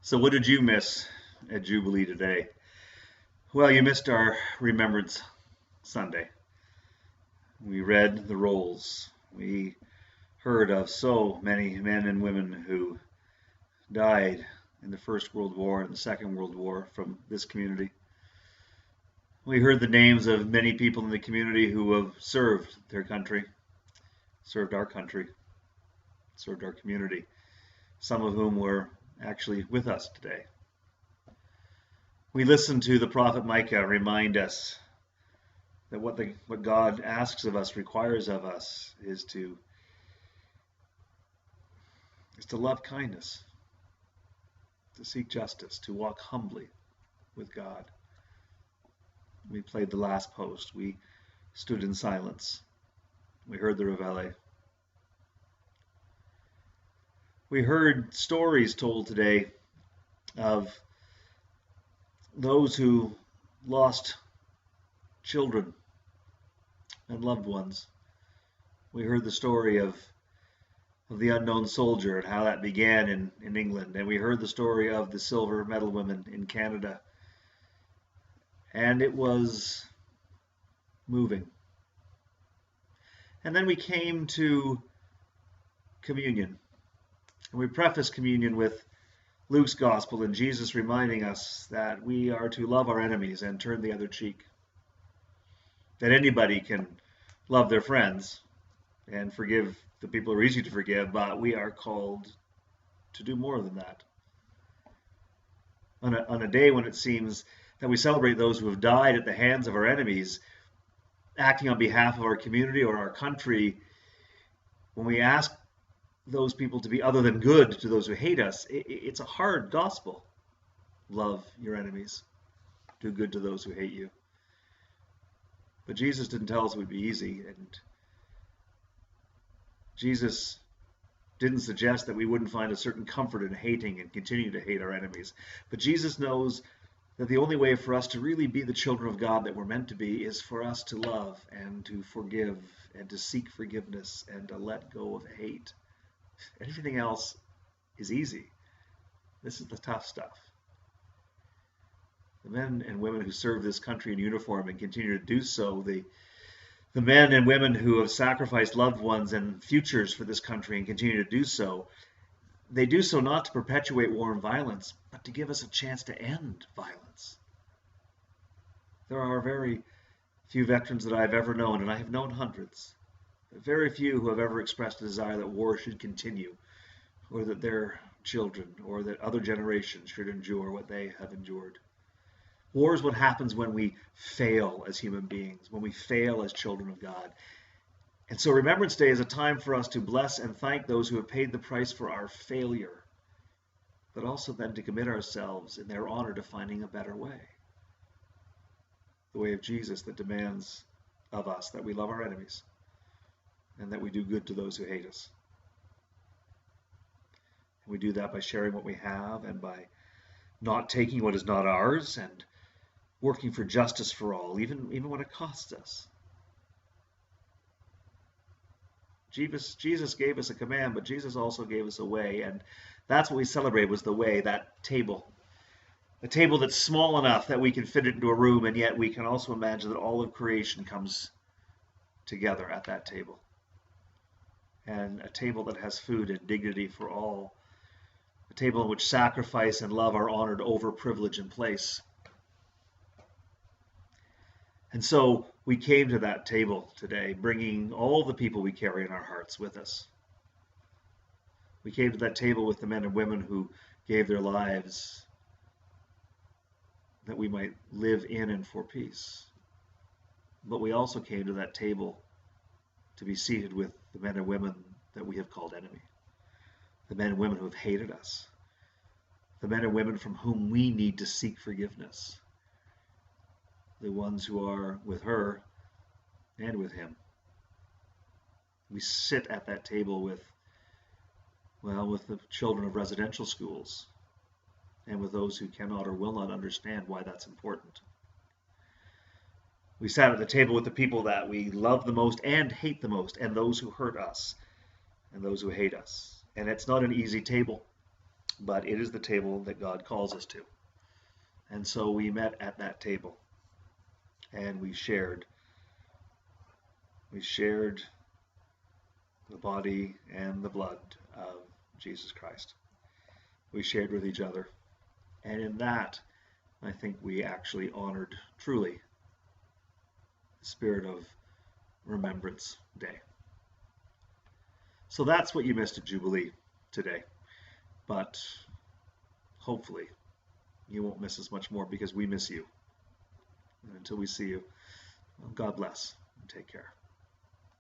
So what did you miss at Jubilee today? Well, you missed our Remembrance Sunday. We read the rolls. We heard of so many men and women who died in the First World War and the Second World War from this community. We heard the names of many people in the community who have served their country, served our country, served our community, some of whom were actually with us today. We listen to the prophet Micah remind us that what God asks of us, requires of us, is to love kindness, to seek justice, to walk humbly with God. We played the last post. We stood in silence. We heard the reveille. We heard stories told today of those who lost children and loved ones. We heard the story of the unknown soldier and how that began in England. And we heard the story of the silver medal women in Canada. And it was moving. And then we came to communion. And we prefaced communion with Luke's gospel and Jesus reminding us that we are to love our enemies and turn the other cheek. That anybody can love their friends and forgive the people who are easy to forgive, but we are called to do more than that. On a day when it seems that we celebrate those who have died at the hands of our enemies, acting on behalf of our community or our country, when we ask those people to be other than good to those who hate us, it's a hard gospel. Love your enemies. Do good to those who hate you. But Jesus didn't tell us it would be easy, and Jesus didn't suggest that we wouldn't find a certain comfort in hating and continue to hate our enemies. But Jesus knows that the only way for us to really be the children of God that we're meant to be is for us to love and to forgive and to seek forgiveness and to let go of hate. Everything else is easy. This is the tough stuff. The men and women who serve this country in uniform and continue to do so, the men and women who have sacrificed loved ones and futures for this country and continue to do so, they do so not to perpetuate war and violence, but to give us a chance to end violence. There are very few veterans that I've ever known, and I have known hundreds, but very few who have ever expressed a desire that war should continue, or that their children or that other generations should endure what they have endured. War is what happens when we fail as human beings, when we fail as children of God. And so Remembrance Day is a time for us to bless and thank those who have paid the price for our failure, but also then to commit ourselves in their honor to finding a better way. The way of Jesus that demands of us that we love our enemies and that we do good to those who hate us. And we do that by sharing what we have and by not taking what is not ours and working for justice for all, even when it costs us. Jesus gave us a command, but Jesus also gave us a way, and that's what we celebrate, was the way, that table. A table that's small enough that we can fit it into a room, and yet we can also imagine that all of creation comes together at that table. And a table that has food and dignity for all. A table in which sacrifice and love are honored over privilege and place. And so we came to that table today, bringing all the people we carry in our hearts with us. We came to that table with the men and women who gave their lives that we might live in and for peace. But we also came to that table to be seated with the men and women that we have called enemy. The men and women who have hated us. The men and women from whom we need to seek forgiveness. The ones who are with her and with him. We sit at that table with the children of residential schools and with those who cannot or will not understand why that's important. We sat at the table with the people that we love the most and hate the most, and those who hurt us and those who hate us. And it's not an easy table. but it is the table that God calls us to. And so we met at that table, and we shared. We shared the body and the blood of Jesus Christ. We shared with each other. And in that, I think we actually honored truly the spirit of Remembrance Day. So that's what you missed at Jubilee today. But hopefully you won't miss us much more, because we miss you. And until we see you, God bless and take care.